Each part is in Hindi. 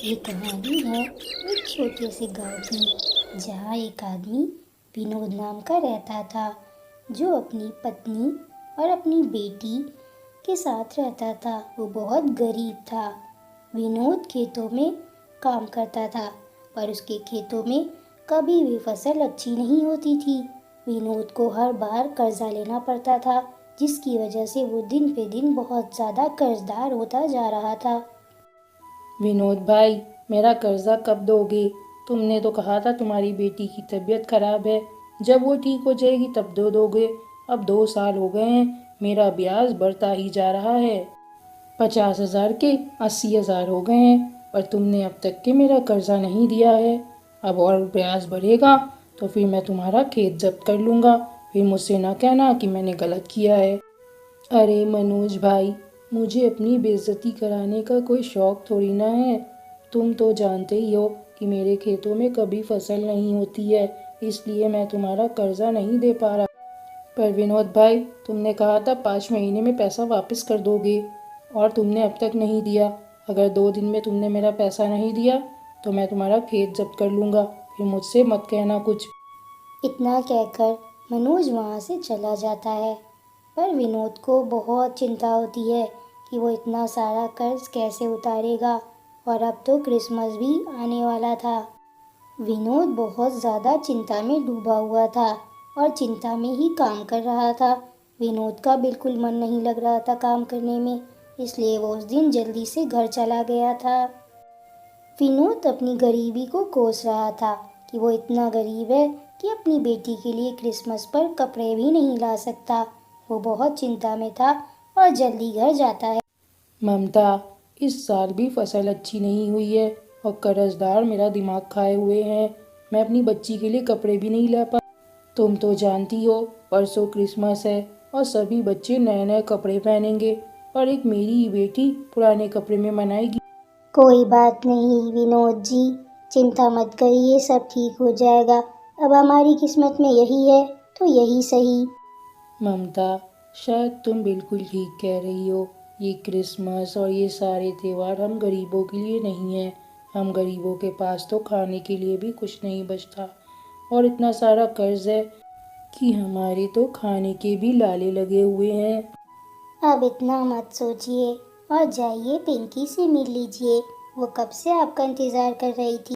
ये कहानी है एक छोटे से गांव की, जहाँ एक आदमी विनोद नाम का रहता था, जो अपनी पत्नी और अपनी बेटी के साथ रहता था। वो बहुत गरीब था। विनोद खेतों में काम करता था, पर उसके खेतों में कभी भी फसल अच्छी नहीं होती थी। विनोद को हर बार कर्जा लेना पड़ता था, जिसकी वजह से वो दिन पे दिन बहुत ज़्यादा कर्जदार होता जा रहा था। विनोद भाई, मेरा कर्जा कब दोगे? तुमने तो कहा था तुम्हारी बेटी की तबीयत खराब है, जब वो ठीक हो जाएगी तब दोगे। अब 2 साल हो गए हैं, मेरा ब्याज बढ़ता ही जा रहा है। 50,000 के 80,000 हो गए हैं, पर तुमने अब तक के मेरा कर्जा नहीं दिया है। अब और ब्याज बढ़ेगा तो फिर मैं तुम्हारा खेत जब्त कर लूँगा। फिर मुझसे ना कहना कि मैंने गलत किया है। अरे मनोज भाई, मुझे अपनी बेइज्जती कराने का कोई शौक थोड़ी ना है। तुम तो जानते ही हो कि मेरे खेतों में कभी फसल नहीं होती है, इसलिए मैं तुम्हारा कर्जा नहीं दे पा रहा। पर विनोद भाई, तुमने कहा था 5 महीने में पैसा वापस कर दोगे, और तुमने अब तक नहीं दिया। अगर 2 दिन में तुमने मेरा पैसा नहीं दिया तो मैं तुम्हारा खेत जब्त कर लूँगा। फिर मुझसे मत कहना कुछ। इतना कहकर मनोज वहाँ से चला जाता है। पर विनोद को बहुत चिंता होती है कि वो इतना सारा कर्ज कैसे उतारेगा, और अब तो क्रिसमस भी आने वाला था। विनोद बहुत ज़्यादा चिंता में डूबा हुआ था और चिंता में ही काम कर रहा था। विनोद का बिल्कुल मन नहीं लग रहा था काम करने में, इसलिए वो उस दिन जल्दी से घर चला गया था। विनोद अपनी गरीबी को कोस रहा था कि वो इतना गरीब है कि अपनी बेटी के लिए क्रिसमस पर कपड़े भी नहीं ला सकता। वो बहुत चिंता में था और जल्दी घर जाता है। ममता, इस साल भी फसल अच्छी नहीं हुई है और कर्जदार मेरा दिमाग खाए हुए हैं। मैं अपनी बच्ची के लिए कपड़े भी नहीं ला पा। तुम तो जानती हो, परसों क्रिसमस है और सभी बच्चे नए नए कपड़े पहनेंगे, और एक मेरी ही बेटी पुराने कपड़े में मनाएगी। कोई बात नहीं विनोद जी, चिंता मत करिए, सब ठीक हो जाएगा। अब हमारी किस्मत में यही है तो यही सही। ममता, शायद तुम बिल्कुल ठीक कह रही हो। ये क्रिसमस और ये सारे त्योहार हम गरीबों के लिए नहीं है। हम गरीबों के पास तो खाने के लिए भी कुछ नहीं बचता, और इतना सारा कर्ज है कि हमारे तो खाने के भी लाले लगे हुए हैं। अब इतना मत सोचिए और जाइए पिंकी से मिल लीजिए, वो कब से आपका इंतजार कर रही थी।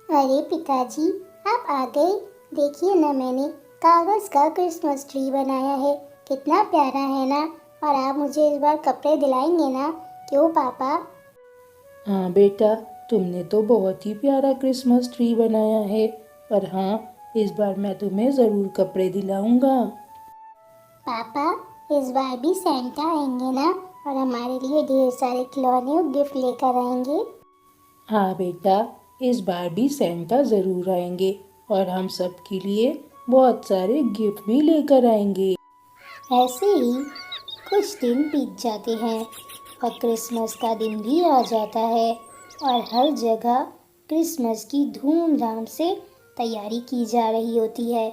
अरे पिताजी, आप आ गए। देखिए ना, मैंने कागज का क्रिसमस ट्री बनाया है, कितना प्यारा है ना। और आप मुझे इस बार कपड़े दिलाएंगे ना, क्यों पापा? हाँ बेटा, तुमने तो बहुत ही प्यारा क्रिसमस ट्री बनाया है। पर हाँ, इस बार मैं तुम्हें ज़रूर कपड़े दिलाऊंगा। पापा, इस बार भी सेंटा आएंगे ना, और हमारे लिए ढेर सारे खिलौने और गिफ्ट लेकर आएंगे। हाँ बेटा, इस बार भी सेंटा ज़रूर आएंगे, और हम सब के लिए बहुत सारे गिफ्ट भी लेकर आएंगे। ऐसे ही कुछ दिन बीत जाते हैं और क्रिसमस का दिन भी आ जाता है, और हर जगह क्रिसमस की धूमधाम से तैयारी की जा रही होती है,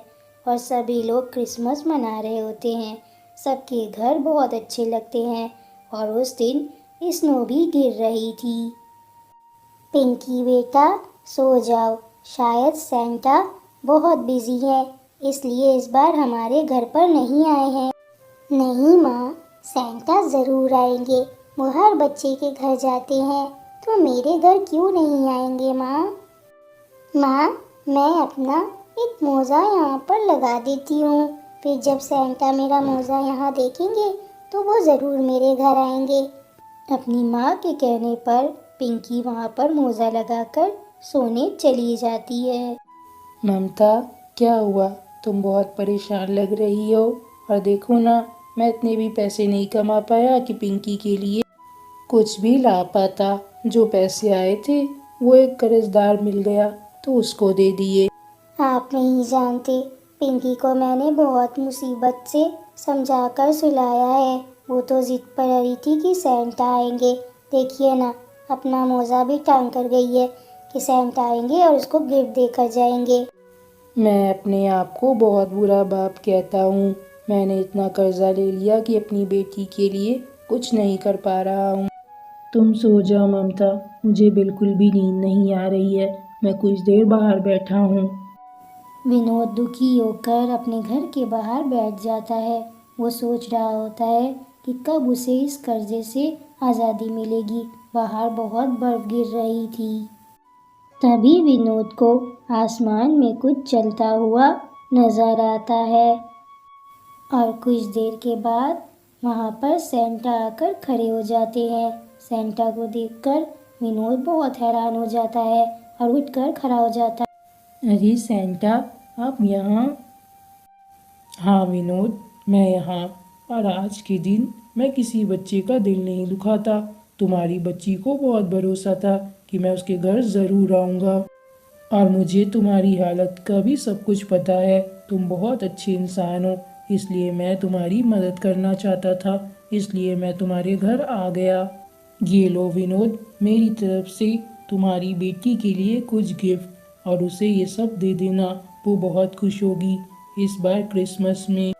और सभी लोग क्रिसमस मना रहे होते हैं। सबके घर बहुत अच्छे लगते हैं, और उस दिन स्नो भी गिर रही थी। पिंकी बेटा, सो जाओ, शायद सेंटा बहुत बिजी है, इसलिए इस बार हमारे घर पर नहीं आए हैं। नहीं माँ, सेंटा ज़रूर आएंगे। वो हर बच्चे के घर जाते हैं, तो मेरे घर क्यों नहीं आएंगे माँ? माँ, मैं अपना एक मोज़ा यहाँ पर लगा देती हूँ, फिर जब सेंटा मेरा मोज़ा यहाँ देखेंगे तो वो ज़रूर मेरे घर आएंगे। अपनी माँ के कहने पर पिंकी वहाँ पर मोज़ा लगाकर सोने चली जाती है। ममता, क्या हुआ? तुम बहुत परेशान लग रही हो। और देखो ना, मैं इतने भी पैसे नहीं कमा पाया कि पिंकी के लिए कुछ भी ला पाता। जो पैसे आए थे वो एक कर्जदार मिल गया तो उसको दे दिए। आप नहीं जानते, पिंकी को मैंने बहुत मुसीबत से समझाकर सुलाया है। वो तो जिद पर अड़ी थी कि सेंटा आएंगे। देखिए ना, अपना मोज़ा भी टांग कर गई है कि सेंटा आएंगे और उसको गिफ्ट देकर जाएंगे। मैं अपने आप को बहुत बुरा बाप कहता हूँ। मैंने इतना कर्जा ले लिया कि अपनी बेटी के लिए कुछ नहीं कर पा रहा हूँ। तुम सो जाओ ममता, मुझे बिल्कुल भी नींद नहीं आ रही है। मैं कुछ देर बाहर बैठा हूँ। विनोद दुखी होकर अपने घर के बाहर बैठ जाता है। वो सोच रहा होता है कि कब उसे इस कर्जे से आज़ादी मिलेगी। बाहर बहुत बर्फ गिर रही थी। तभी विनोद को आसमान में कुछ चलता हुआ नजर आता है और कुछ देर के बाद वहाँ पर सेंटा आकर खड़े हो जाते हैं। सेंटा को देखकर विनोद बहुत हैरान हो जाता है और उठकर खड़ा हो जाता है। अरे सेंटा, आप यहाँ? हाँ विनोद, मैं यहाँ। और आज के दिन मैं किसी बच्चे का दिल नहीं दुखाता। तुम्हारी बच्ची को बहुत भरोसा था कि मैं उसके घर ज़रूर आऊँगा। और मुझे तुम्हारी हालत का भी सब कुछ पता है। तुम बहुत अच्छे इंसान हो, इसलिए मैं तुम्हारी मदद करना चाहता था। इसलिए मैं तुम्हारे घर आ गया। ये लो विनोद, मेरी तरफ से तुम्हारी बेटी के लिए कुछ गिफ्ट, और उसे ये सब दे देना। वो बहुत खुश होगी इस बार क्रिसमस में।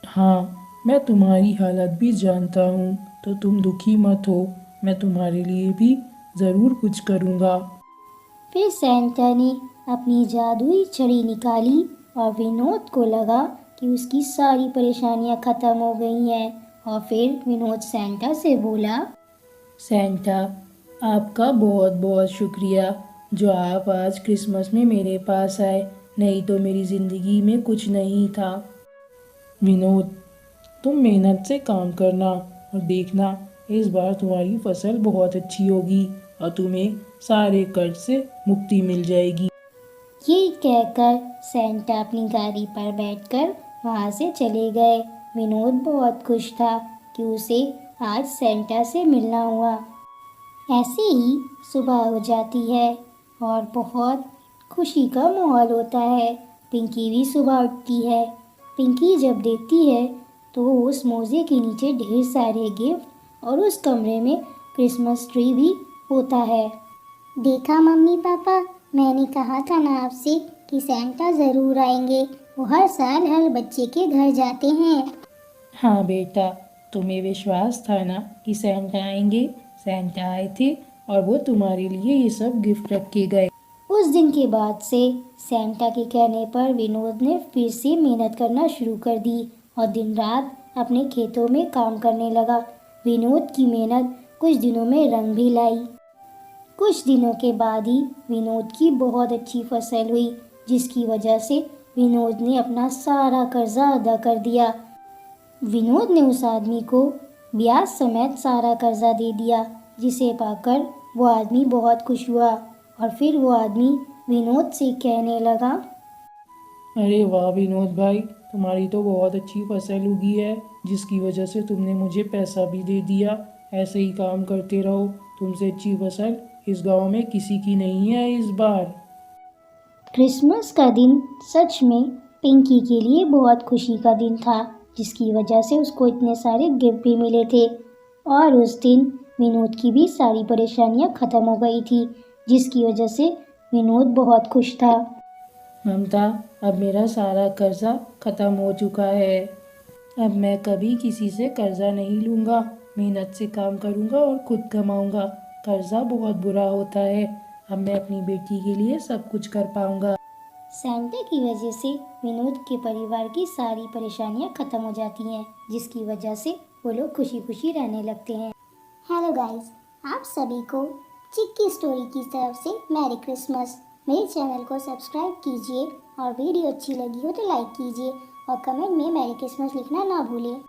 हाँ, मैं तुम्हारी हालत भी जानता हूँ, तो तुम दुखी मत हो। मैं तुम्हारे लिए भी ज़रूर कुछ करूँगा। फिर सेंटा ने अपनी जादुई छड़ी निकाली और विनोद को लगा कि उसकी सारी परेशानियां खत्म हो गई हैं। और फिर विनोद सेंटा से बोला, सेंटा, आपका बहुत बहुत शुक्रिया जो आप आज क्रिसमस में मेरे पास आए, नहीं तो मेरी ज़िंदगी में कुछ नहीं था। विनोद, तुम मेहनत से काम करना और देखना, इस बार तुम्हारी फसल बहुत अच्छी होगी और तुम्हें सारे कर्ज से मुक्ति मिल जाएगी। ये कहकर सेंटा अपनी गाड़ी पर बैठकर वहाँ से चले गए। विनोद बहुत खुश था कि उसे आज सेंटा से मिलना हुआ। ऐसे ही सुबह हो जाती है और बहुत खुशी का माहौल होता है। पिंकी भी सुबह उठती है। पिंकी जब देखती है तो उस मोजे के नीचे ढेर सारे गिफ्ट और उस कमरे में क्रिसमस ट्री भी होता है। देखा मम्मी पापा, मैंने कहा था ना आपसे कि सेंटा ज़रूर आएंगे। वो हर साल हर बच्चे के घर जाते हैं। हाँ बेटा, तुम्हें विश्वास था ना कि सेंटा आएंगे। सेंटा आए थे और वो तुम्हारे लिए ये सब गिफ्ट रख के गए। उस दिन के बाद से सेंटा के कहने पर विनोद ने फिर से मेहनत करना शुरू कर दी और दिन रात अपने खेतों में काम करने लगा। विनोद की मेहनत कुछ दिनों में रंग भी लाई। कुछ दिनों के बाद ही विनोद की बहुत अच्छी फसल हुई, जिसकी वजह से विनोद ने अपना सारा कर्जा अदा कर दिया। विनोद ने उस आदमी को ब्याज समेत सारा कर्जा दे दिया, जिसे पाकर वो आदमी बहुत खुश हुआ। और फिर वो आदमी विनोद से कहने लगा, अरे वाह विनोद भाई, तुम्हारी तो बहुत अच्छी फसल उगी है, जिसकी वजह से तुमने मुझे पैसा भी दे दिया। ऐसे ही काम करते रहो, तुमसे अच्छी फसल इस गांव में किसी की नहीं है इस बार। क्रिसमस का दिन सच में पिंकी के लिए बहुत खुशी का दिन था, जिसकी वजह से उसको इतने सारे गिफ्ट भी मिले थे। और उस दिन विनोद की भी सारी परेशानियां खत्म हो गई थी, जिसकी वजह से विनोद बहुत खुश था। ममता, अब मेरा सारा कर्जा ख़त्म हो चुका है। अब मैं कभी किसी से कर्जा नहीं लूँगा। मेहनत से काम करूँगा और खुद कमाऊँगा। कर्जा बहुत बुरा होता है। अब मैं अपनी बेटी के लिए सब कुछ कर पाऊँगा। सेंटा की वजह से विनोद के परिवार की सारी परेशानियां खत्म हो जाती हैं, जिसकी वजह से वो लोग खुशी खुशी रहने लगते हैं। हेलो गाइस, आप सभी को चिक्की स्टोरी की तरफ से मैरी क्रिसमस। मेरे चैनल को सब्सक्राइब कीजिए और वीडियो अच्छी लगी हो तो लाइक कीजिए और कमेंट में मैरी क्रिसमस लिखना ना भूलें।